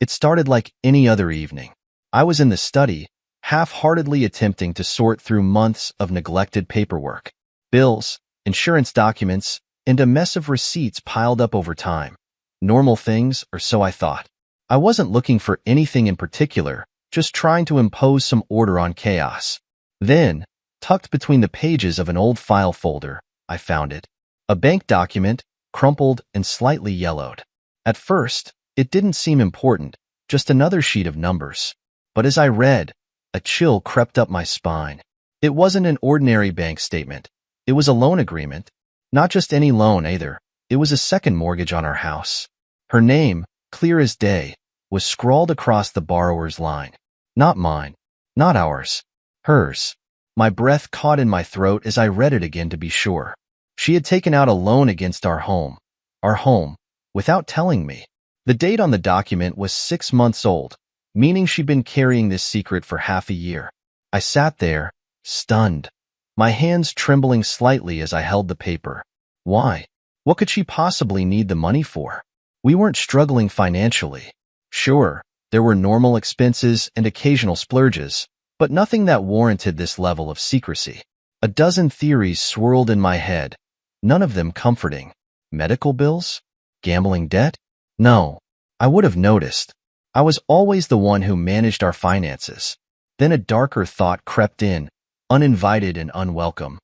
It started like any other evening. I was in the study, half-heartedly attempting to sort through months of neglected paperwork, bills, insurance documents, and a mess of receipts piled up over time. Normal things, or so I thought. I wasn't looking for anything in particular, just trying to impose some order on chaos. Then, tucked between the pages of an old file folder, I found it. A bank document, crumpled and slightly yellowed. At first, it didn't seem important, just another sheet of numbers. But as I read, a chill crept up my spine. It wasn't an ordinary bank statement. It was a loan agreement. Not just any loan either. It was a second mortgage on our house. Her name, clear as day, was scrawled across the borrower's line. Not mine. Not ours. Hers. My breath caught in my throat as I read it again to be sure. She had taken out a loan against our home, without telling me. The date on the document was 6 months old, meaning she'd been carrying this secret for half a year. I sat there, stunned, my hands trembling slightly as I held the paper. Why? What could she possibly need the money for? We weren't struggling financially. Sure, there were normal expenses and occasional splurges, but nothing that warranted this level of secrecy. A dozen theories swirled in my head, none of them comforting. Medical bills? Gambling debt? No, I would have noticed. I was always the one who managed our finances. Then a darker thought crept in, uninvited and unwelcome.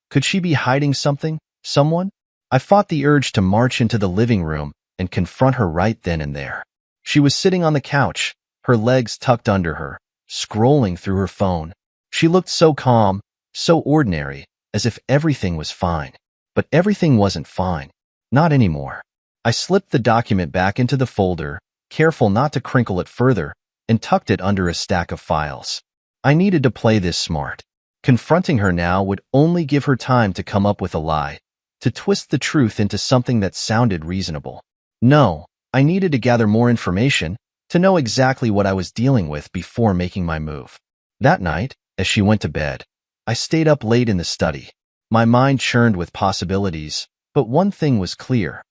Could she be hiding something? Someone? I fought the urge to march into the living room and confront her right then and there. She was sitting on the couch, her legs tucked under her, scrolling through her phone. She looked so calm, so ordinary, as if everything was fine. But everything wasn't fine. Not anymore. I slipped the document back into the folder, careful not to crinkle it further, and tucked it under a stack of files. I needed to play this smart. Confronting her now would only give her time to come up with a lie, to twist the truth into something that sounded reasonable. No, I needed to gather more information, to know exactly what I was dealing with before making my move. That night, as she went to bed, I stayed up late in the study. My mind churned with possibilities, but one thing was clear.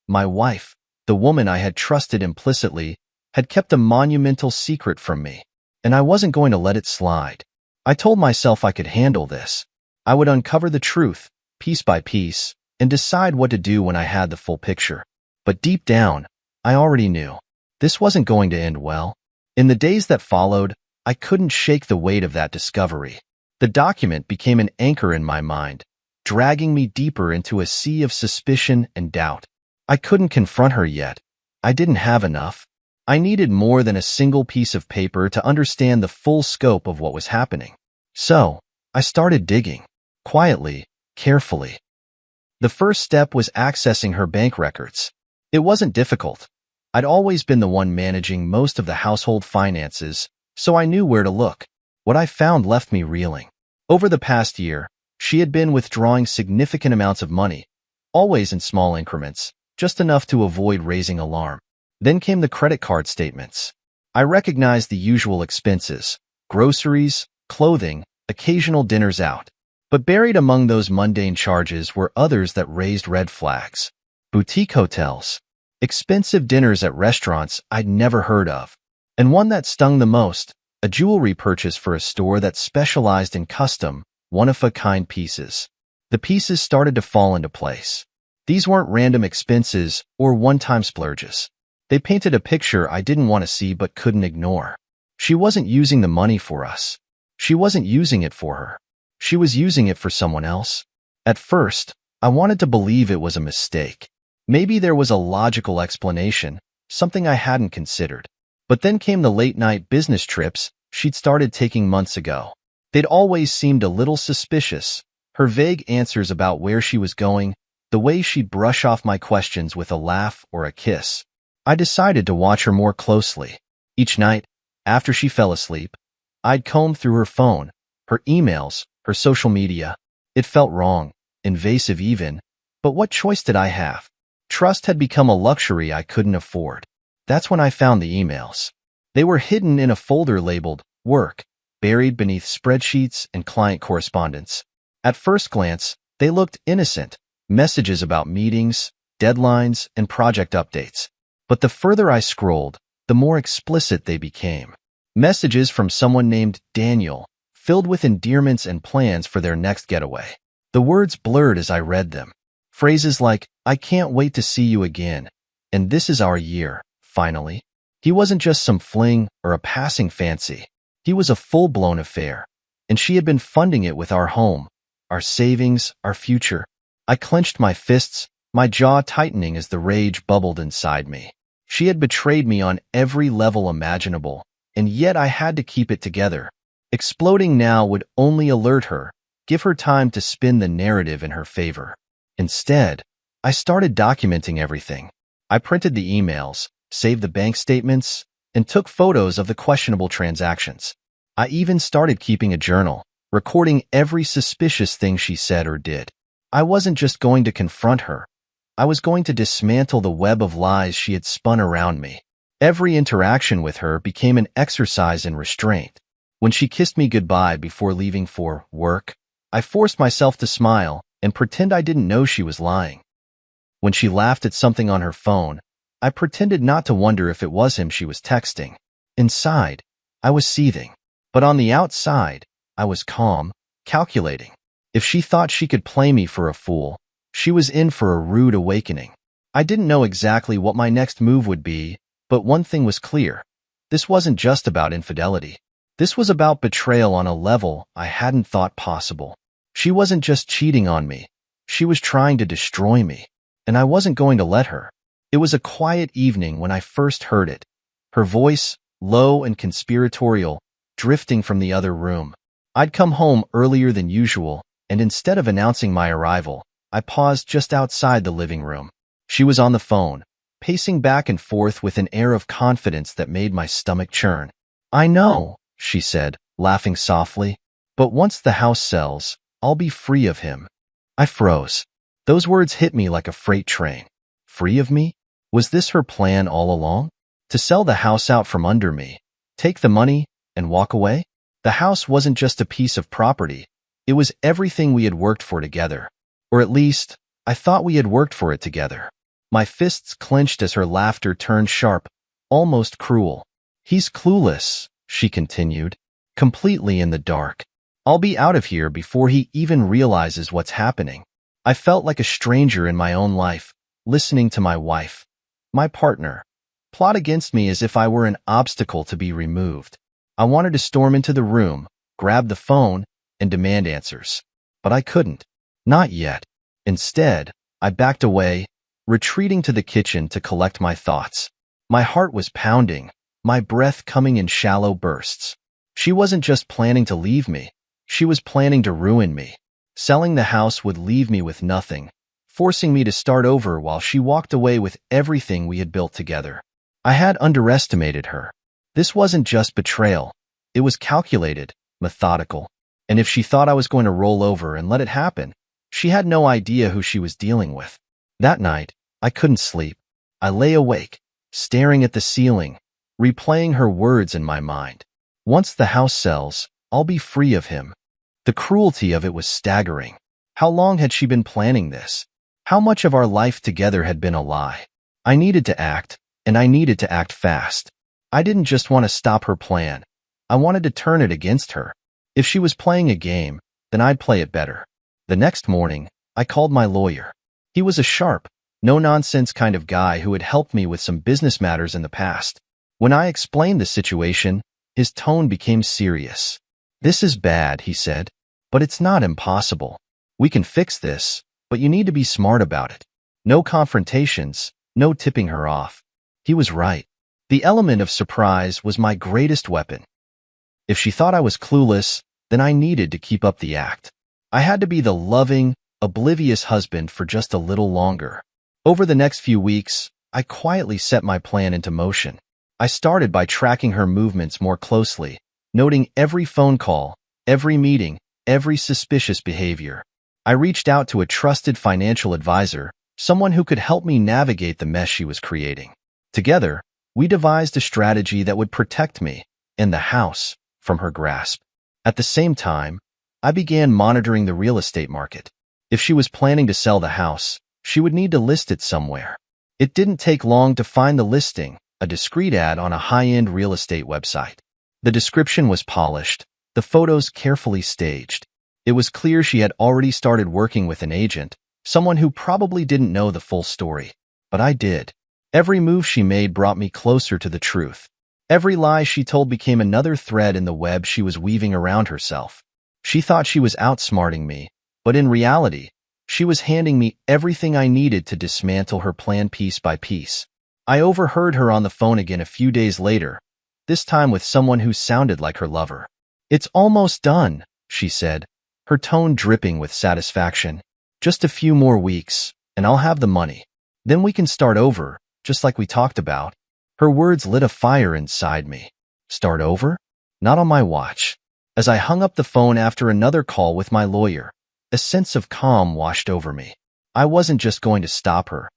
My wife, the woman I had trusted implicitly, had kept a monumental secret from me, and I wasn't going to let it slide. I told myself I could handle this. I would uncover the truth, piece by piece, and decide what to do when I had the full picture. But deep down, I already knew. This wasn't going to end well. In the days that followed, I couldn't shake the weight of that discovery. The document became an anchor in my mind, dragging me deeper into a sea of suspicion and doubt. I couldn't confront her yet. I didn't have enough. I needed more than a single piece of paper to understand the full scope of what was happening. So, I started digging. Quietly, carefully. The first step was accessing her bank records. It wasn't difficult. I'd always been the one managing most of the household finances, so I knew where to look. What I found left me reeling. Over the past year, she had been withdrawing significant amounts of money, always in small increments, just enough to avoid raising alarm. Then came the credit card statements. I recognized the usual expenses, groceries, clothing, occasional dinners out. But buried among those mundane charges were others that raised red flags. Boutique hotels, expensive dinners at restaurants I'd never heard of, and one that stung the most, a jewelry purchase for a store that specialized in custom, one-of-a-kind pieces. The pieces started to fall into place. These weren't random expenses or one-time splurges. They painted a picture I didn't want to see but couldn't ignore. She wasn't using the money for us. She wasn't using it for her. She was using it for someone else. At first, I wanted to believe it was a mistake. Maybe there was a logical explanation, something I hadn't considered. But then came the late-night business trips she'd started taking months ago. They'd always seemed a little suspicious. Her vague answers about where she was going, the way she'd brush off my questions with a laugh or a kiss. I decided to watch her more closely. Each night, after she fell asleep, I'd comb through her phone, her emails, her social media. It felt wrong, invasive even, but what choice did I have? Trust had become a luxury I couldn't afford. That's when I found the emails. They were hidden in a folder labeled Work, buried beneath spreadsheets and client correspondence. At first glance, they looked innocent, messages about meetings, deadlines, and project updates. But the further I scrolled, the more explicit they became. Messages from someone named Daniel, filled with endearments and plans for their next getaway. The words blurred as I read them. Phrases like, "I can't wait to see you again," and "This is our year, finally." He wasn't just some fling or a passing fancy. He was a full-blown affair, and she had been funding it with our home, our savings, our future. I clenched my fists, my jaw tightening as the rage bubbled inside me. She had betrayed me on every level imaginable, and yet I had to keep it together. Exploding now would only alert her, give her time to spin the narrative in her favor. Instead, I started documenting everything. I printed the emails, saved the bank statements, and took photos of the questionable transactions. I even started keeping a journal, recording every suspicious thing she said or did. I wasn't just going to confront her. I was going to dismantle the web of lies she had spun around me. Every interaction with her became an exercise in restraint. When she kissed me goodbye before leaving for work, I forced myself to smile and pretend I didn't know she was lying. When she laughed at something on her phone, I pretended not to wonder if it was him she was texting. Inside, I was seething. But on the outside, I was calm, calculating. If she thought she could play me for a fool, she was in for a rude awakening. I didn't know exactly what my next move would be, but one thing was clear. This wasn't just about infidelity. This was about betrayal on a level I hadn't thought possible. She wasn't just cheating on me. She was trying to destroy me, and I wasn't going to let her. It was a quiet evening when I first heard it. Her voice, low and conspiratorial, drifting from the other room. I'd come home earlier than usual, and instead of announcing my arrival, I paused just outside the living room. She was on the phone, pacing back and forth with an air of confidence that made my stomach churn. "I know," she said, laughing softly, "but once the house sells, I'll be free of him." I froze. Those words hit me like a freight train. Free of me? Was this her plan all along? To sell the house out from under me, take the money, and walk away? The house wasn't just a piece of property. It was everything we had worked for together. Or at least, I thought we had worked for it together. My fists clenched as her laughter turned sharp, almost cruel. "He's clueless," she continued, "completely in the dark. I'll be out of here before he even realizes what's happening." I felt like a stranger in my own life, listening to my wife, my partner, plot against me as if I were an obstacle to be removed. I wanted to storm into the room, grab the phone, and demand answers. But I couldn't. Not yet. Instead, I backed away, retreating to the kitchen to collect my thoughts. My heart was pounding, my breath coming in shallow bursts. She wasn't just planning to leave me. She was planning to ruin me. Selling the house would leave me with nothing, forcing me to start over while she walked away with everything we had built together. I had underestimated her. This wasn't just betrayal. It was calculated, methodical. And if she thought I was going to roll over and let it happen, she had no idea who she was dealing with. That night, I couldn't sleep. I lay awake, staring at the ceiling, replaying her words in my mind. "Once the house sells, I'll be free of him." The cruelty of it was staggering. How long had she been planning this? How much of our life together had been a lie? I needed to act, and I needed to act fast. I didn't just want to stop her plan. I wanted to turn it against her. If she was playing a game, then I'd play it better. The next morning, I called my lawyer. He was a sharp, no-nonsense kind of guy who had helped me with some business matters in the past. When I explained the situation, his tone became serious. "This is bad," he said, "but it's not impossible. We can fix this, but you need to be smart about it. No confrontations, no tipping her off." He was right. The element of surprise was my greatest weapon. If she thought I was clueless, then I needed to keep up the act. I had to be the loving, oblivious husband for just a little longer. Over the next few weeks, I quietly set my plan into motion. I started by tracking her movements more closely, noting every phone call, every meeting, every suspicious behavior. I reached out to a trusted financial advisor, someone who could help me navigate the mess she was creating. Together, we devised a strategy that would protect me and the house from her grasp. At the same time, I began monitoring the real estate market. If she was planning to sell the house, she would need to list it somewhere. It didn't take long to find the listing, a discreet ad on a high-end real estate website. The description was polished, the photos carefully staged. It was clear she had already started working with an agent, someone who probably didn't know the full story. But I did. Every move she made brought me closer to the truth. Every lie she told became another thread in the web she was weaving around herself. She thought she was outsmarting me, but in reality, she was handing me everything I needed to dismantle her plan piece by piece. I overheard her on the phone again a few days later, this time with someone who sounded like her lover. "It's almost done," she said, her tone dripping with satisfaction. "Just a few more weeks, and I'll have the money. Then we can start over, just like we talked about." Her words lit a fire inside me. Start over? Not on my watch. As I hung up the phone after another call with my lawyer, a sense of calm washed over me. I wasn't just going to stop her.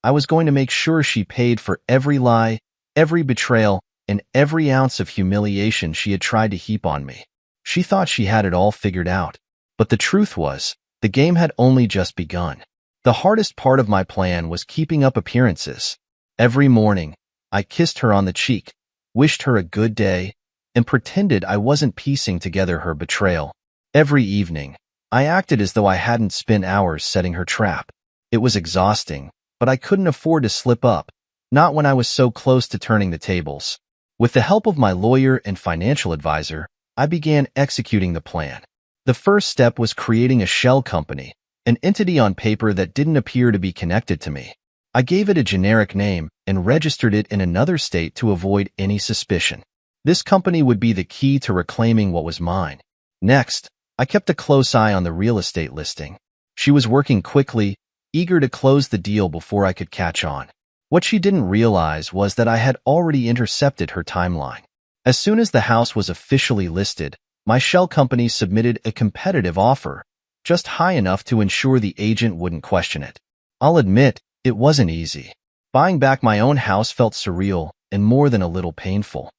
I was going to make sure she paid for every lie, every betrayal, and every ounce of humiliation she had tried to heap on me. She thought she had it all figured out. But the truth was, the game had only just begun. The hardest part of my plan was keeping up appearances. Every morning, I kissed her on the cheek, wished her a good day, and pretended I wasn't piecing together her betrayal. Every evening, I acted as though I hadn't spent hours setting her trap. It was exhausting, but I couldn't afford to slip up, not when I was so close to turning the tables. With the help of my lawyer and financial advisor, I began executing the plan. The first step was creating a shell company, an entity on paper that didn't appear to be connected to me. I gave it a generic name and registered it in another state to avoid any suspicion. This company would be the key to reclaiming what was mine. Next, I kept a close eye on the real estate listing. She was working quickly, eager to close the deal before I could catch on. What she didn't realize was that I had already intercepted her timeline. As soon as the house was officially listed, my shell company submitted a competitive offer, just high enough to ensure the agent wouldn't question it. I'll admit, it wasn't easy. Buying back my own house felt surreal and more than a little painful.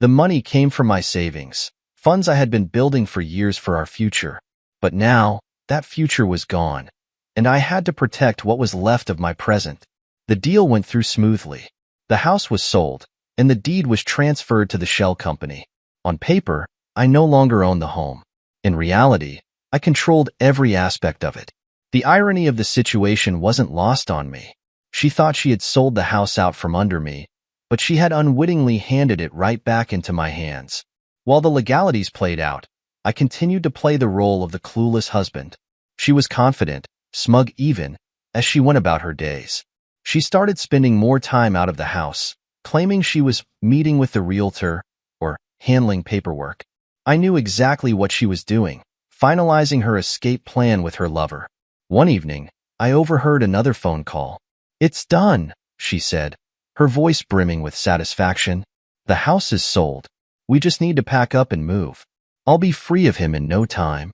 The money came from my savings, funds I had been building for years for our future. But now, that future was gone, and I had to protect what was left of my present. The deal went through smoothly. The house was sold, and the deed was transferred to the shell company. On paper, I no longer owned the home. In reality, I controlled every aspect of it. The irony of the situation wasn't lost on me. She thought she had sold the house out from under me, but she had unwittingly handed it right back into my hands. While the legalities played out, I continued to play the role of the clueless husband. She was confident, smug even, as she went about her days. She started spending more time out of the house, claiming she was meeting with the realtor or handling paperwork. I knew exactly what she was doing, finalizing her escape plan with her lover. One evening, I overheard another phone call. "It's done," she said, her voice brimming with satisfaction. "The house is sold. We just need to pack up and move. I'll be free of him in no time."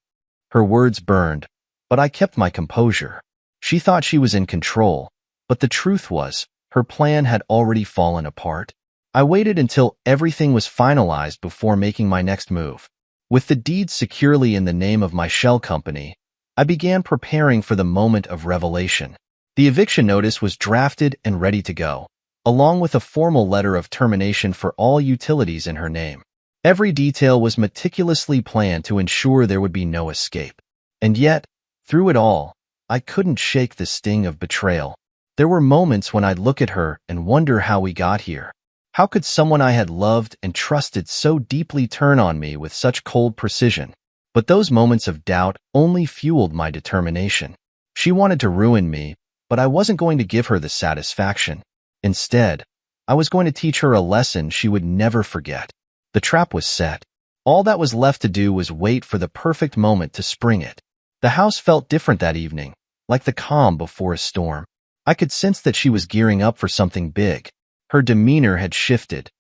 Her words burned, but I kept my composure. She thought she was in control, but the truth was, her plan had already fallen apart. I waited until everything was finalized before making my next move. With the deed securely in the name of my shell company, I began preparing for the moment of revelation. The eviction notice was drafted and ready to go, along with a formal letter of termination for all utilities in her name. Every detail was meticulously planned to ensure there would be no escape. And yet, through it all, I couldn't shake the sting of betrayal. There were moments when I'd look at her and wonder how we got here. How could someone I had loved and trusted so deeply turn on me with such cold precision? But those moments of doubt only fueled my determination. She wanted to ruin me, but I wasn't going to give her the satisfaction. Instead, I was going to teach her a lesson she would never forget. The trap was set. All that was left to do was wait for the perfect moment to spring it. The house felt different that evening, like the calm before a storm. I could sense that she was gearing up for something big. Her demeanor had shifted.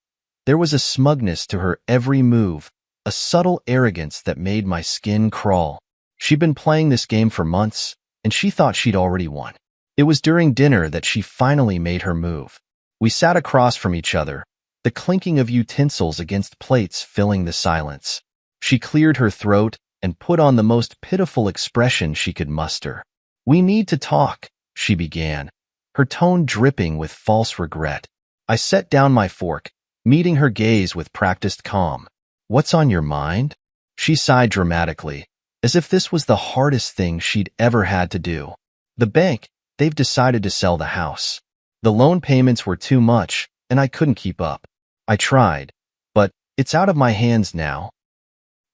There was a smugness to her every move, a subtle arrogance that made my skin crawl. She'd been playing this game for months, and she thought she'd already won. It was during dinner that she finally made her move. We sat across from each other, the clinking of utensils against plates filling the silence. She cleared her throat and put on the most pitiful expression she could muster. "We need to talk," she began, her tone dripping with false regret. I set down my fork, meeting her gaze with practiced calm. What's on your mind? She sighed dramatically, as if this was the hardest thing she'd ever had to do. The bank, they've decided to sell the house. The loan payments were too much, and I couldn't keep up. I tried, but it's out of my hands now.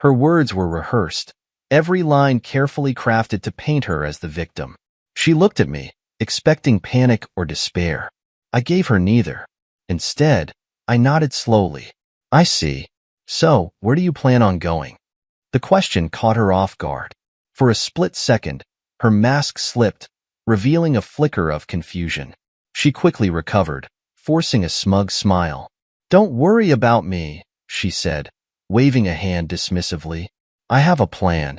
Her words were rehearsed, every line carefully crafted to paint her as the victim. She looked at me, expecting panic or despair. I gave her neither. Instead, I nodded slowly. I see. So, where do you plan on going? The question caught her off guard. For a split second, her mask slipped, revealing a flicker of confusion. She quickly recovered, forcing a smug smile. Don't worry about me, she said, waving a hand dismissively. I have a plan.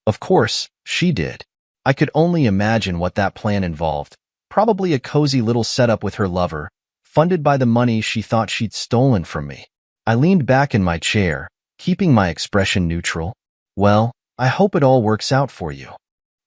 Of course, she did. I could only imagine what that plan involved. Probably a cozy little setup with her lover, funded by the money she thought she'd stolen from me. I leaned back in my chair, keeping my expression neutral. Well, I hope it all works out for you.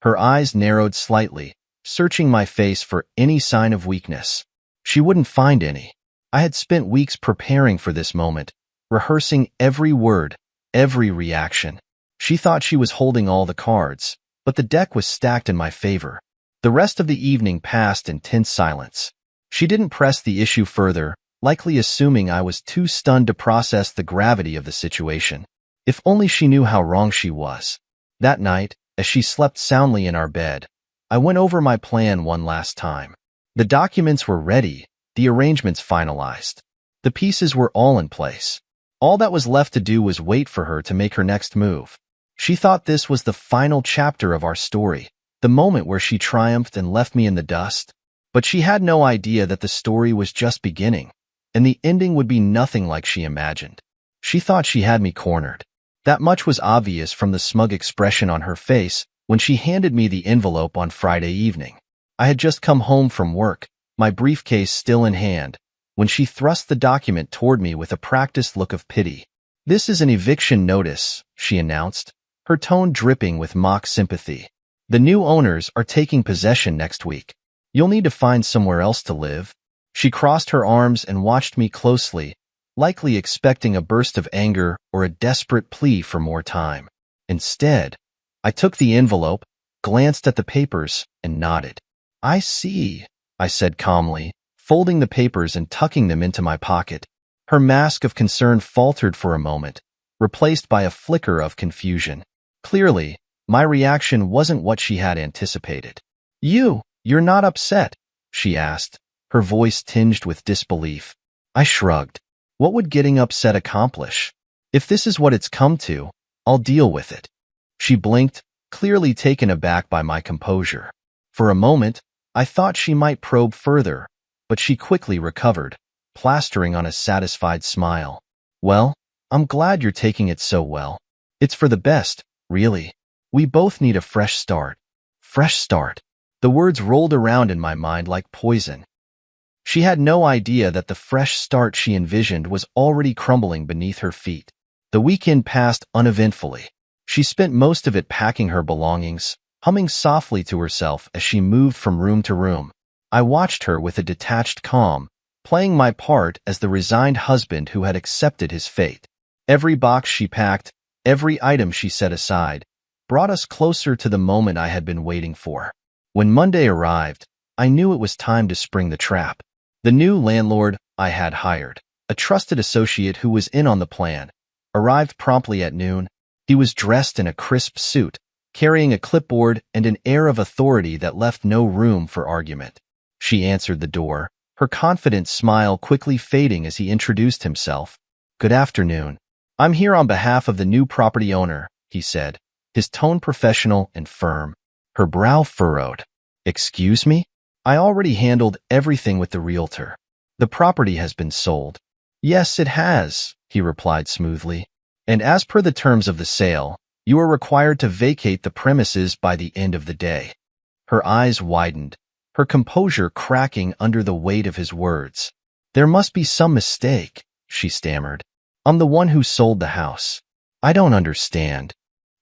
Her eyes narrowed slightly, searching my face for any sign of weakness. She wouldn't find any. I had spent weeks preparing for this moment, rehearsing every word, every reaction. She thought she was holding all the cards, but the deck was stacked in my favor. The rest of the evening passed in tense silence. She didn't press the issue further, likely assuming I was too stunned to process the gravity of the situation. If only she knew how wrong she was. That night, as she slept soundly in our bed, I went over my plan one last time. The documents were ready, the arrangements finalized. The pieces were all in place. All that was left to do was wait for her to make her next move. She thought this was the final chapter of our story, the moment where she triumphed and left me in the dust. But she had no idea that the story was just beginning, and the ending would be nothing like she imagined. She thought she had me cornered. That much was obvious from the smug expression on her face when she handed me the envelope on Friday evening. I had just come home from work, my briefcase still in hand, when she thrust the document toward me with a practiced look of pity. This is an eviction notice, she announced, her tone dripping with mock sympathy. The new owners are taking possession next week. You'll need to find somewhere else to live. She crossed her arms and watched me closely, likely expecting a burst of anger or a desperate plea for more time. Instead, I took the envelope, glanced at the papers, and nodded. I see, I said calmly, folding the papers and tucking them into my pocket. Her mask of concern faltered for a moment, replaced by a flicker of confusion. Clearly, my reaction wasn't what she had anticipated. You're not upset? She asked, her voice tinged with disbelief. I shrugged. What would getting upset accomplish? If this is what it's come to, I'll deal with it. She blinked, clearly taken aback by my composure. For a moment, I thought she might probe further, but she quickly recovered, plastering on a satisfied smile. Well, I'm glad you're taking it so well. It's for the best, really. We both need a fresh start. Fresh start. The words rolled around in my mind like poison. She had no idea that the fresh start she envisioned was already crumbling beneath her feet. The weekend passed uneventfully. She spent most of it packing her belongings, humming softly to herself as she moved from room to room. I watched her with a detached calm, playing my part as the resigned husband who had accepted his fate. Every box she packed, every item she set aside, brought us closer to the moment I had been waiting for. When Monday arrived, I knew it was time to spring the trap. The new landlord I had hired, a trusted associate who was in on the plan, arrived promptly at noon. He was dressed in a crisp suit, carrying a clipboard and an air of authority that left no room for argument. She answered the door, her confident smile quickly fading as he introduced himself. Good afternoon. I'm here on behalf of the new property owner, he said, his tone professional and firm. Her brow furrowed. Excuse me? I already handled everything with the realtor. The property has been sold. Yes, it has, he replied smoothly. And as per the terms of the sale, you are required to vacate the premises by the end of the day. Her eyes widened, her composure cracking under the weight of his words. There must be some mistake, she stammered. I'm the one who sold the house. I don't understand.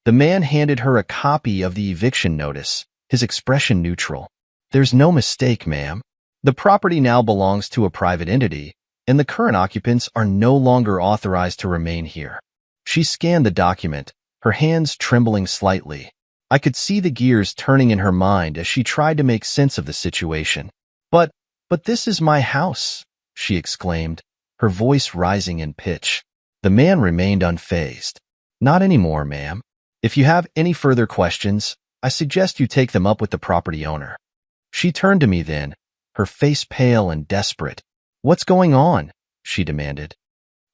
The man handed her a copy of the eviction notice, his expression neutral. There's no mistake, ma'am. The property now belongs to a private entity, and the current occupants are no longer authorized to remain here. She scanned the document, her hands trembling slightly. I could see the gears turning in her mind as she tried to make sense of the situation. But this is my house, she exclaimed, her voice rising in pitch. The man remained unfazed. Not anymore, ma'am. If you have any further questions, I suggest you take them up with the property owner. She turned to me then, her face pale and desperate. What's going on? She demanded.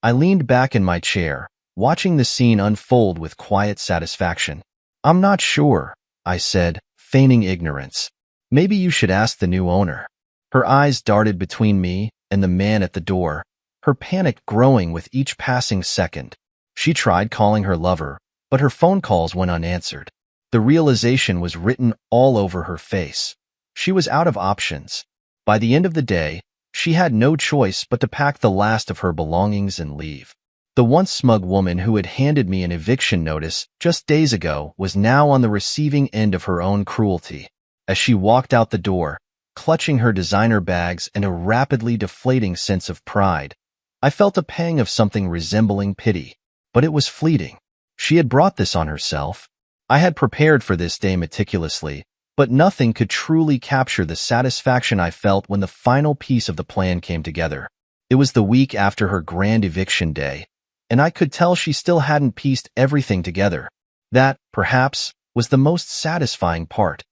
I leaned back in my chair, watching the scene unfold with quiet satisfaction. I'm not sure, I said, feigning ignorance. Maybe you should ask the new owner. Her eyes darted between me and the man at the door, her panic growing with each passing second. She tried calling her lover, but her phone calls went unanswered. The realization was written all over her face. She was out of options. By the end of the day, she had no choice but to pack the last of her belongings and leave. The once smug woman who had handed me an eviction notice just days ago was now on the receiving end of her own cruelty. As she walked out the door, clutching her designer bags and a rapidly deflating sense of pride, I felt a pang of something resembling pity. But it was fleeting. She had brought this on herself. I had prepared for this day meticulously, but nothing could truly capture the satisfaction I felt when the final piece of the plan came together. It was the week after her grand eviction day, and I could tell she still hadn't pieced everything together. That, perhaps, was the most satisfying part,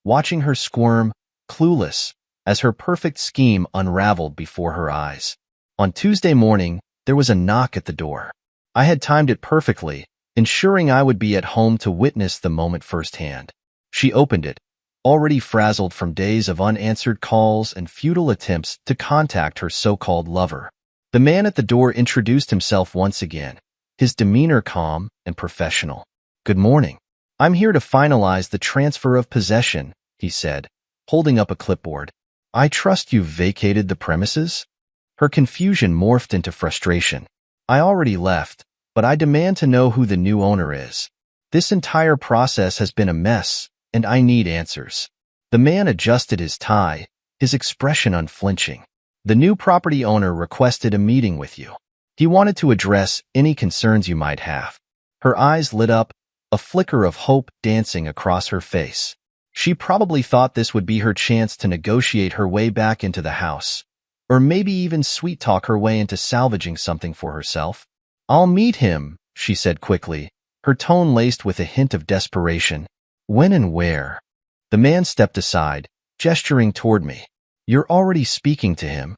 watching her squirm, clueless, as her perfect scheme unraveled before her eyes. On Tuesday morning, there was a knock at the door. I had timed it perfectly, ensuring I would be at home to witness the moment firsthand. She opened it, already frazzled from days of unanswered calls and futile attempts to contact her so-called lover. The man at the door introduced himself once again, his demeanor calm and professional. "Good morning. I'm here to finalize the transfer of possession," he said, holding up a clipboard. "I trust you've vacated the premises?" Her confusion morphed into frustration. "I already left, but I demand to know who the new owner is. This entire process has been a mess, and I need answers." The man adjusted his tie, his expression unflinching. "The new property owner requested a meeting with you. He wanted to address any concerns you might have." Her eyes lit up, a flicker of hope dancing across her face. She probably thought this would be her chance to negotiate her way back into the house, or maybe even sweet-talk her way into salvaging something for herself. "I'll meet him," she said quickly, her tone laced with a hint of desperation. "When and where?" The man stepped aside, gesturing toward me. "You're already speaking to him."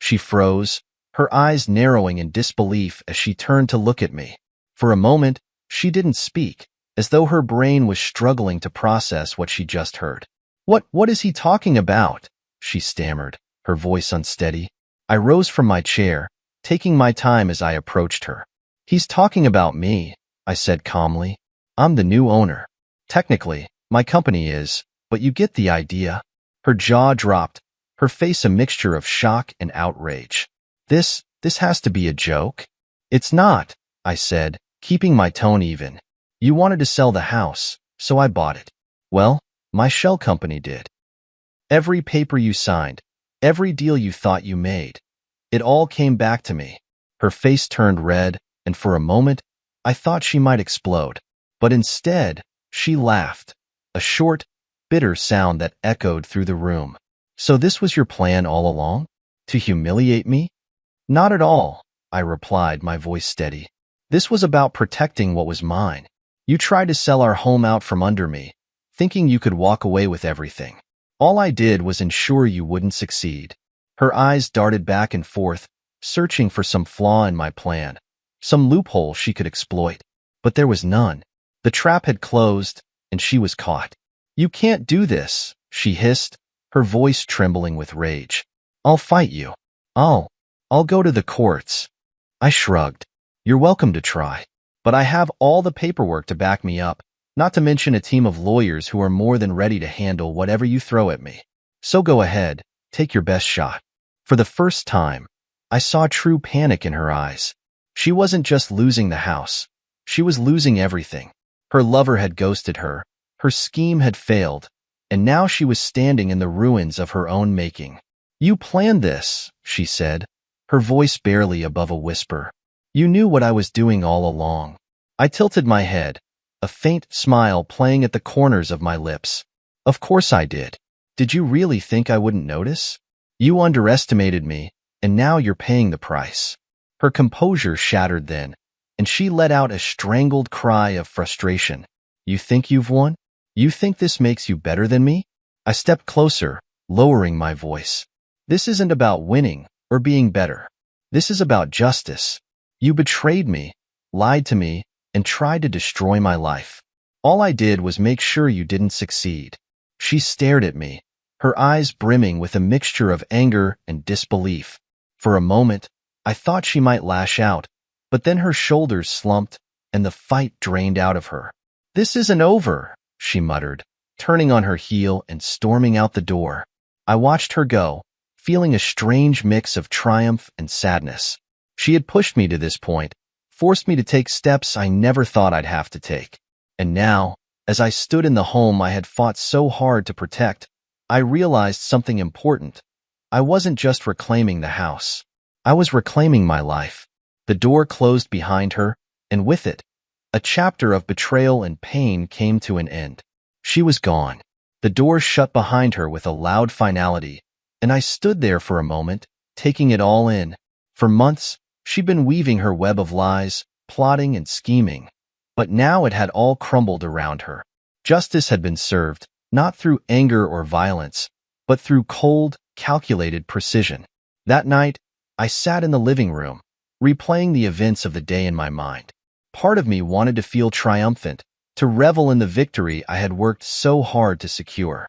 She froze, her eyes narrowing in disbelief as she turned to look at me. For a moment, she didn't speak, as though her brain was struggling to process what she just heard. What is he talking about?" she stammered, her voice unsteady. I rose from my chair, taking my time as I approached her. "He's talking about me," I said calmly. "I'm the new owner. Technically, my company is, but you get the idea." Her jaw dropped, her face a mixture of shock and outrage. This has to be a joke?" "It's not," I said, keeping my tone even. "You wanted to sell the house, so I bought it. Well, my shell company did. Every paper you signed, every deal you thought you made, it all came back to me." Her face turned red, and for a moment, I thought she might explode. But instead, she laughed, a short, bitter sound that echoed through the room. "So this was your plan all along? To humiliate me?" "Not at all," I replied, my voice steady. "This was about protecting what was mine. You tried to sell our home out from under me, thinking you could walk away with everything. All I did was ensure you wouldn't succeed." Her eyes darted back and forth, searching for some flaw in my plan, some loophole she could exploit. But there was none. The trap had closed, and she was caught. "You can't do this," she hissed, her voice trembling with rage. "I'll fight you. I'll go to the courts." I shrugged. "You're welcome to try. But I have all the paperwork to back me up, not to mention a team of lawyers who are more than ready to handle whatever you throw at me. So go ahead, take your best shot." For the first time, I saw true panic in her eyes. She wasn't just losing the house. She was losing everything. Her lover had ghosted her, her scheme had failed, and now she was standing in the ruins of her own making. "You planned this," she said, her voice barely above a whisper. "You knew what I was doing all along." I tilted my head, a faint smile playing at the corners of my lips. "Of course I did. Did you really think I wouldn't notice? You underestimated me, and now you're paying the price." Her composure shattered then, and she let out a strangled cry of frustration. "You think you've won? You think this makes you better than me?" I stepped closer, lowering my voice. "This isn't about winning or being better. This is about justice. You betrayed me, lied to me, and tried to destroy my life. All I did was make sure you didn't succeed." She stared at me, her eyes brimming with a mixture of anger and disbelief. For a moment, I thought she might lash out, but then her shoulders slumped and the fight drained out of her. "This isn't over," she muttered, turning on her heel and storming out the door. I watched her go, feeling a strange mix of triumph and sadness. She had pushed me to this point, forced me to take steps I never thought I'd have to take. And now, as I stood in the home I had fought so hard to protect, I realized something important. I wasn't just reclaiming the house. I was reclaiming my life. The door closed behind her, and with it, a chapter of betrayal and pain came to an end. She was gone. The door shut behind her with a loud finality, and I stood there for a moment, taking it all in. For months, she'd been weaving her web of lies, plotting and scheming. But now it had all crumbled around her. Justice had been served, not through anger or violence, but through cold, calculated precision. That night, I sat in the living room, replaying the events of the day in my mind. Part of me wanted to feel triumphant, to revel in the victory I had worked so hard to secure.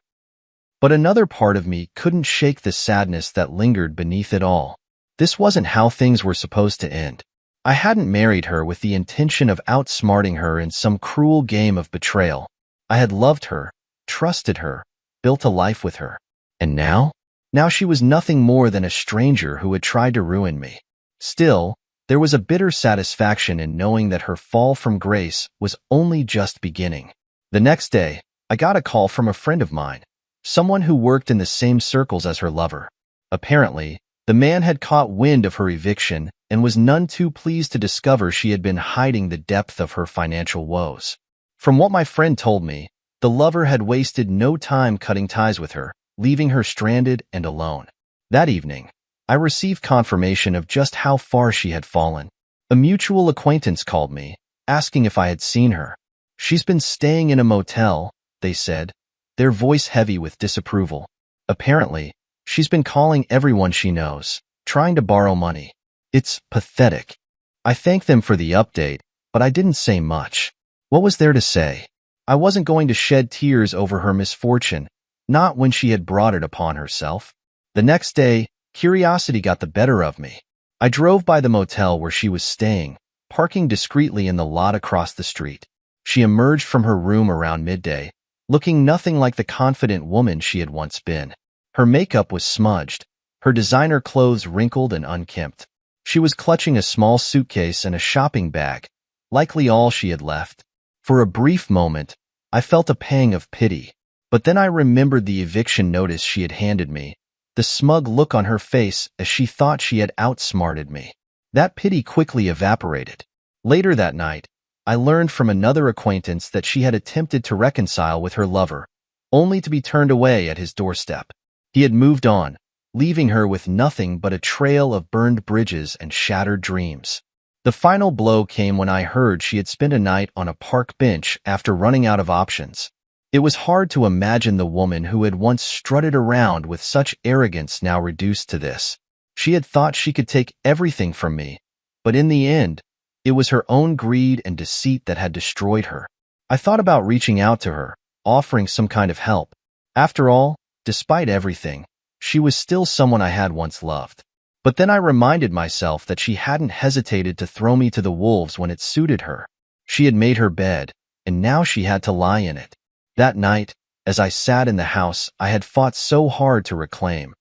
But another part of me couldn't shake the sadness that lingered beneath it all. This wasn't how things were supposed to end. I hadn't married her with the intention of outsmarting her in some cruel game of betrayal. I had loved her, trusted her, built a life with her. And now? Now she was nothing more than a stranger who had tried to ruin me. Still, there was a bitter satisfaction in knowing that her fall from grace was only just beginning. The next day, I got a call from a friend of mine, someone who worked in the same circles as her lover. Apparently, the man had caught wind of her eviction and was none too pleased to discover she had been hiding the depth of her financial woes. From what my friend told me, the lover had wasted no time cutting ties with her, leaving her stranded and alone. That evening, I received confirmation of just how far she had fallen. A mutual acquaintance called me, asking if I had seen her. "She's been staying in a motel," they said, their voice heavy with disapproval. "Apparently, she's been calling everyone she knows, trying to borrow money. It's pathetic." I thanked them for the update, but I didn't say much. What was there to say? I wasn't going to shed tears over her misfortune, not when she had brought it upon herself. The next day, curiosity got the better of me. I drove by the motel where she was staying, parking discreetly in the lot across the street. She emerged from her room around midday, looking nothing like the confident woman she had once been. Her makeup was smudged, her designer clothes wrinkled and unkempt. She was clutching a small suitcase and a shopping bag, likely all she had left. For a brief moment, I felt a pang of pity, but then I remembered the eviction notice she had handed me, the smug look on her face as she thought she had outsmarted me. That pity quickly evaporated. Later that night, I learned from another acquaintance that she had attempted to reconcile with her lover, only to be turned away at his doorstep. He had moved on, leaving her with nothing but a trail of burned bridges and shattered dreams. The final blow came when I heard she had spent a night on a park bench after running out of options. It was hard to imagine the woman who had once strutted around with such arrogance now reduced to this. She had thought she could take everything from me, but in the end, it was her own greed and deceit that had destroyed her. I thought about reaching out to her, offering some kind of help. After all, despite everything, she was still someone I had once loved. But then I reminded myself that she hadn't hesitated to throw me to the wolves when it suited her. She had made her bed, and now she had to lie in it. That night, as I sat in the house I had fought so hard to reclaim,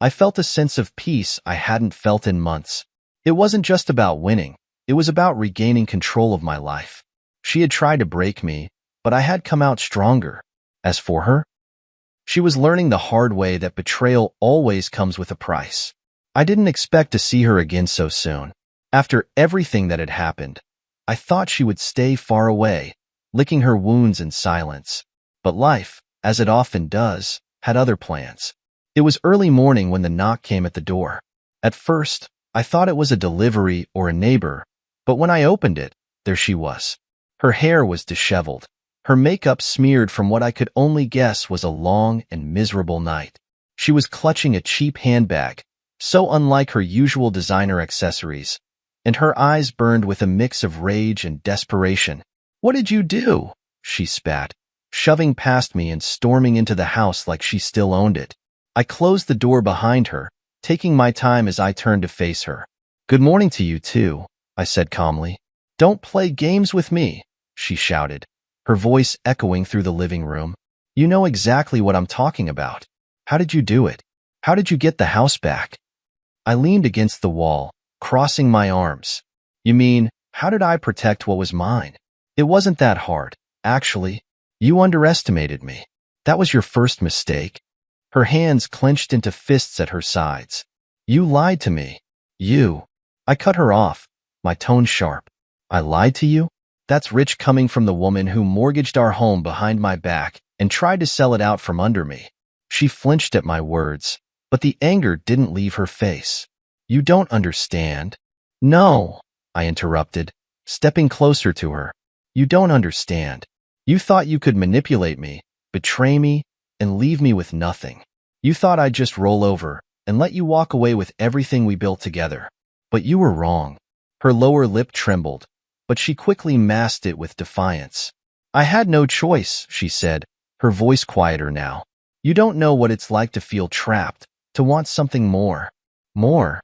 I felt a sense of peace I hadn't felt in months. It wasn't just about winning, it was about regaining control of my life. She had tried to break me, but I had come out stronger. As for her, she was learning the hard way that betrayal always comes with a price. I didn't expect to see her again so soon. After everything that had happened, I thought she would stay far away, licking her wounds in silence. But life, as it often does, had other plans. It was early morning when the knock came at the door. At first, I thought it was a delivery or a neighbor, but when I opened it, there she was. Her hair was disheveled, her makeup smeared from what I could only guess was a long and miserable night. She was clutching a cheap handbag, so unlike her usual designer accessories, and her eyes burned with a mix of rage and desperation. "What did you do?" she spat, shoving past me and storming into the house like she still owned it. I closed the door behind her, taking my time as I turned to face her. "Good morning to you, too," I said calmly. "Don't play games with me," she shouted, her voice echoing through the living room. "You know exactly what I'm talking about. How did you do it? How did you get the house back?" I leaned against the wall, crossing my arms. "You mean, how did I protect what was mine? It wasn't that hard, actually. You underestimated me. That was your first mistake." Her hands clenched into fists at her sides. "You lied to me. You." I cut her off, my tone sharp. "I lied to you? That's rich coming from the woman who mortgaged our home behind my back and tried to sell it out from under me." She flinched at my words, but the anger didn't leave her face. "You don't understand." "No," I interrupted, stepping closer to her. "You don't understand. You thought you could manipulate me, betray me, and leave me with nothing. You thought I'd just roll over and let you walk away with everything we built together. But you were wrong." Her lower lip trembled, but she quickly masked it with defiance. "I had no choice," she said, her voice quieter now. "You don't know what it's like to feel trapped, to want something more." "More?"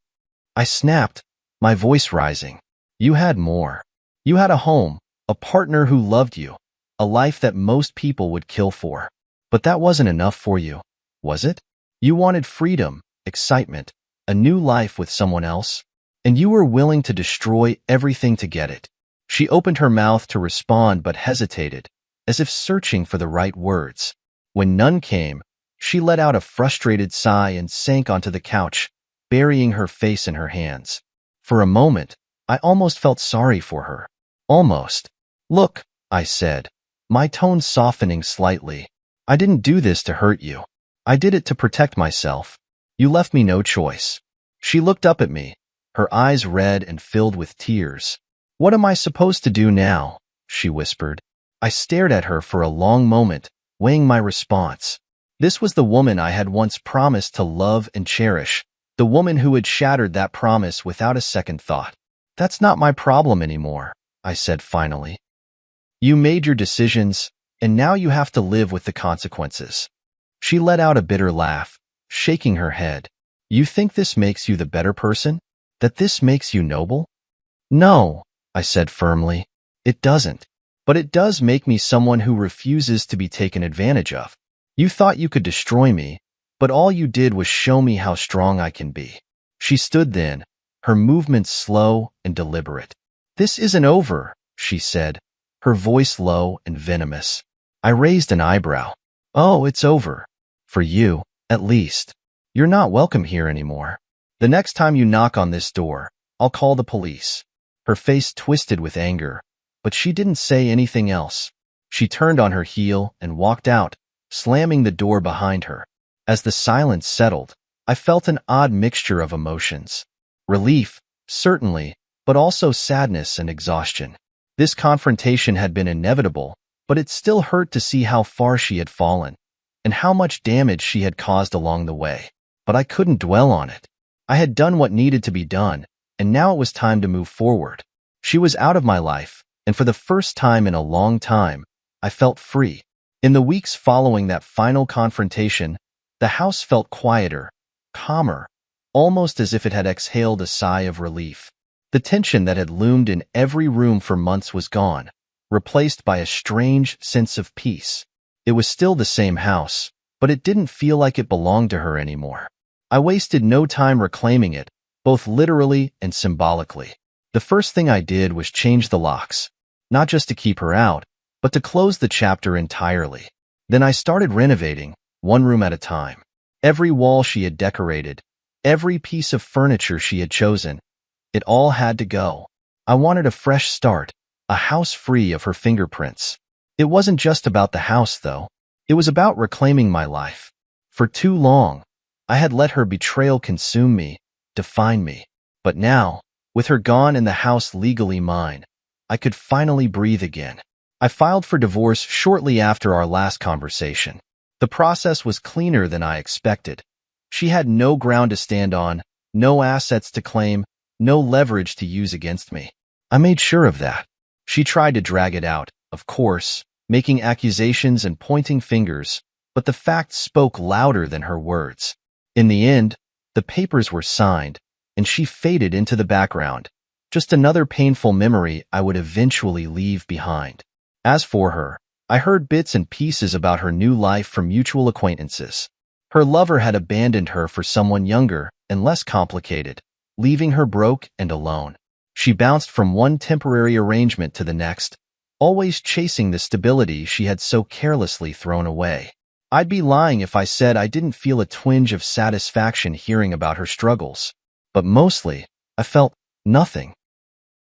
I snapped, my voice rising. "You had more. You had a home, a partner who loved you, a life that most people would kill for. But that wasn't enough for you, was it? You wanted freedom, excitement, a new life with someone else, and you were willing to destroy everything to get it." She opened her mouth to respond but hesitated, as if searching for the right words. When none came, she let out a frustrated sigh and sank onto the couch, burying her face in her hands. For a moment, I almost felt sorry for her. Almost. "Look," I said, my tone softening slightly. "I didn't do this to hurt you. I did it to protect myself. You left me no choice." She looked up at me, her eyes red and filled with tears. "What am I supposed to do now?" she whispered. I stared at her for a long moment, weighing my response. This was the woman I had once promised to love and cherish, the woman who had shattered that promise without a second thought. "That's not my problem anymore," I said finally. "You made your decisions, and now you have to live with the consequences." She let out a bitter laugh, shaking her head. "You think this makes you the better person? That this makes you noble?" "No," I said firmly. "It doesn't. But it does make me someone who refuses to be taken advantage of. You thought you could destroy me, but all you did was show me how strong I can be." She stood then, her movements slow and deliberate. "This isn't over," she said, her voice low and venomous. I raised an eyebrow. "Oh, it's over. For you, at least. You're not welcome here anymore. The next time you knock on this door, I'll call the police." Her face twisted with anger, but she didn't say anything else. She turned on her heel and walked out, slamming the door behind her. As the silence settled, I felt an odd mixture of emotions. Relief, certainly, but also sadness and exhaustion. This confrontation had been inevitable, but it still hurt to see how far she had fallen, and how much damage she had caused along the way. But I couldn't dwell on it. I had done what needed to be done, and now it was time to move forward. She was out of my life, and for the first time in a long time, I felt free. In the weeks following that final confrontation, the house felt quieter, calmer, almost as if it had exhaled a sigh of relief. The tension that had loomed in every room for months was gone, replaced by a strange sense of peace. It was still the same house, but it didn't feel like it belonged to her anymore. I wasted no time reclaiming it, both literally and symbolically. The first thing I did was change the locks, not just to keep her out, but to close the chapter entirely. Then I started renovating, one room at a time. Every wall she had decorated, Every piece of furniture she had chosen, it all had to go. I wanted a fresh start, a house free of her fingerprints. It wasn't just about the house, though. It was about reclaiming my life. For too long, I had let her betrayal consume me, define me. But now, with her gone and the house legally mine, I could finally breathe again. I filed for divorce shortly after our last conversation. The process was cleaner than I expected. She had no ground to stand on, no assets to claim, no leverage to use against me. I made sure of that. She tried to drag it out, of course, making accusations and pointing fingers, but the facts spoke louder than her words. In the end, the papers were signed, and she faded into the background, just another painful memory I would eventually leave behind. As for her, I heard bits and pieces about her new life from mutual acquaintances. Her lover had abandoned her for someone younger and less complicated, leaving her broke and alone. She bounced from one temporary arrangement to the next, always chasing the stability she had so carelessly thrown away. I'd be lying if I said I didn't feel a twinge of satisfaction hearing about her struggles. But mostly, I felt nothing.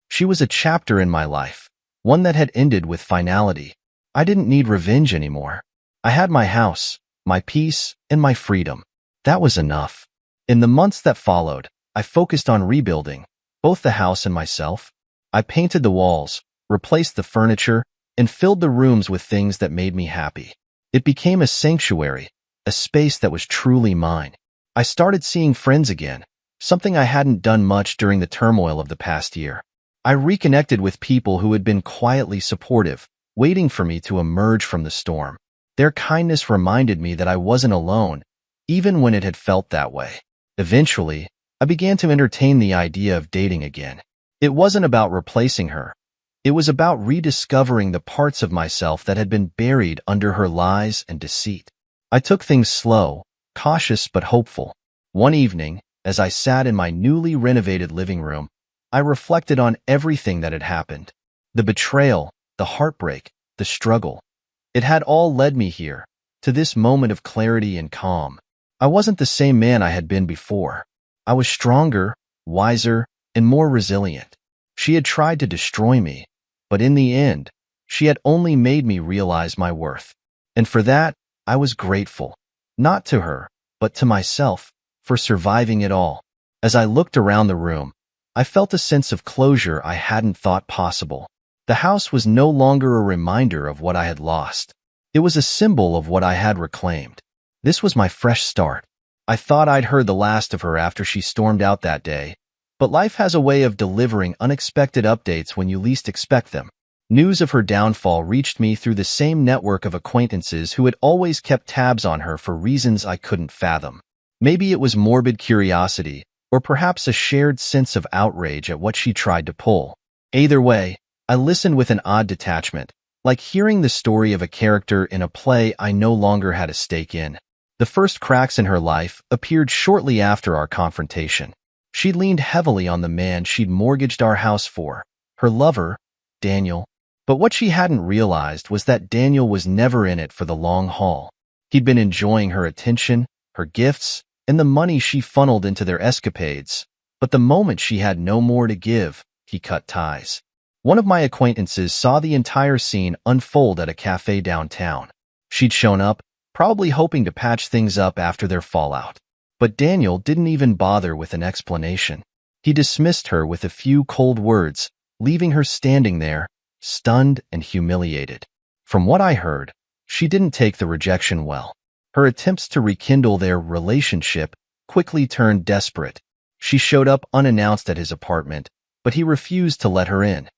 She was a chapter in my life, one that had ended with finality. I didn't need revenge anymore. I had my house, my peace, and my freedom. That was enough. In the months that followed, I focused on rebuilding, both the house and myself. I painted the walls, replaced the furniture, and filled the rooms with things that made me happy. It became a sanctuary, a space that was truly mine. I started seeing friends again, something I hadn't done much during the turmoil of the past year. I reconnected with people who had been quietly supportive, waiting for me to emerge from the storm. Their kindness reminded me that I wasn't alone, even when it had felt that way. Eventually, I began to entertain the idea of dating again. It wasn't about replacing her. It was about rediscovering the parts of myself that had been buried under her lies and deceit. I took things slow, cautious but hopeful. One evening, as I sat in my newly renovated living room, I reflected on everything that had happened. The betrayal, the heartbreak, the struggle. It had all led me here, to this moment of clarity and calm. I wasn't the same man I had been before. I was stronger, wiser, and more resilient. She had tried to destroy me, but in the end, she had only made me realize my worth. And for that, I was grateful, not to her, but to myself, for surviving it all. As I looked around the room, I felt a sense of closure I hadn't thought possible. The house was no longer a reminder of what I had lost. It was a symbol of what I had reclaimed. This was my fresh start. I thought I'd heard the last of her after she stormed out that day, but life has a way of delivering unexpected updates when you least expect them. News of her downfall reached me through the same network of acquaintances who had always kept tabs on her for reasons I couldn't fathom. Maybe it was morbid curiosity, or perhaps a shared sense of outrage at what she tried to pull. Either way, I listened with an odd detachment, like hearing the story of a character in a play I no longer had a stake in. The first cracks in her life appeared shortly after our confrontation. She'd leaned heavily on the man she'd mortgaged our house for, her lover, Daniel. But what she hadn't realized was that Daniel was never in it for the long haul. He'd been enjoying her attention, her gifts, and the money she funneled into their escapades. But the moment she had no more to give, he cut ties. One of my acquaintances saw the entire scene unfold at a cafe downtown. She'd shown up, probably hoping to patch things up after their fallout. But Daniel didn't even bother with an explanation. He dismissed her with a few cold words, leaving her standing there, stunned and humiliated. From what I heard, she didn't take the rejection well. Her attempts to rekindle their relationship quickly turned desperate. She showed up unannounced at his apartment, but he refused to let her in.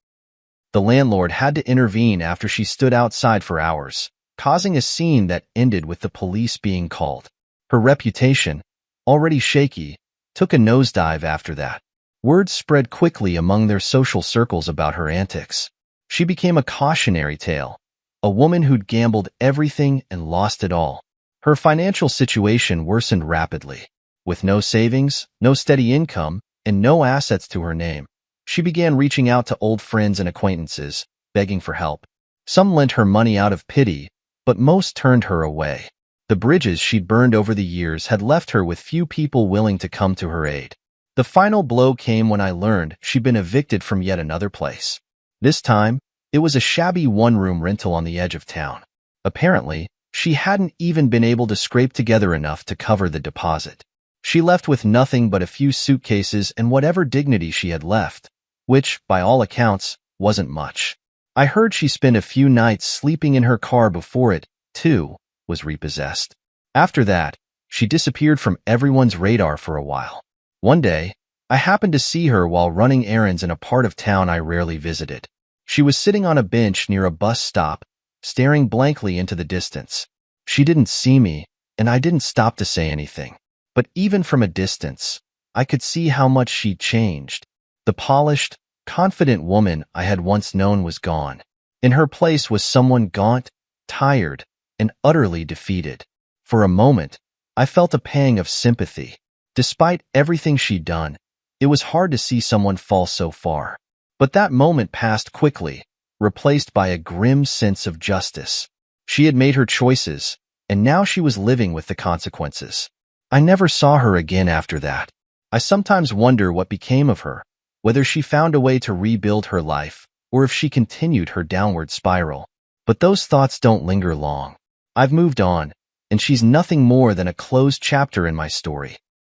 The landlord had to intervene after she stood outside for hours, causing a scene that ended with the police being called. Her reputation, already shaky, took a nosedive after that. Word spread quickly among their social circles about her antics. She became a cautionary tale, a woman who'd gambled everything and lost it all. Her financial situation worsened rapidly. With no savings, no steady income, and no assets to her name, she began reaching out to old friends and acquaintances, begging for help. Some lent her money out of pity, but most turned her away. The bridges she'd burned over the years had left her with few people willing to come to her aid. The final blow came when I learned she'd been evicted from yet another place. This time, it was a shabby one-room rental on the edge of town. Apparently, she hadn't even been able to scrape together enough to cover the deposit. She left with nothing but a few suitcases and whatever dignity she had left, which, by all accounts, wasn't much. I heard she spent a few nights sleeping in her car before it, too, was repossessed. After that, she disappeared from everyone's radar for a while. One day, I happened to see her while running errands in a part of town I rarely visited. She was sitting on a bench near a bus stop, staring blankly into the distance. She didn't see me, and I didn't stop to say anything. But even from a distance, I could see how much she'd changed. The polished, confident woman I had once known was gone. In her place was someone gaunt, tired, and utterly defeated. For a moment, I felt a pang of sympathy. Despite everything she'd done, it was hard to see someone fall so far. But that moment passed quickly, replaced by a grim sense of justice. She had made her choices, and now she was living with the consequences. I never saw her again after that. I sometimes wonder what became of her, whether she found a way to rebuild her life, or if she continued her downward spiral. But those thoughts don't linger long. I've moved on, and she's nothing more than a closed chapter in my story.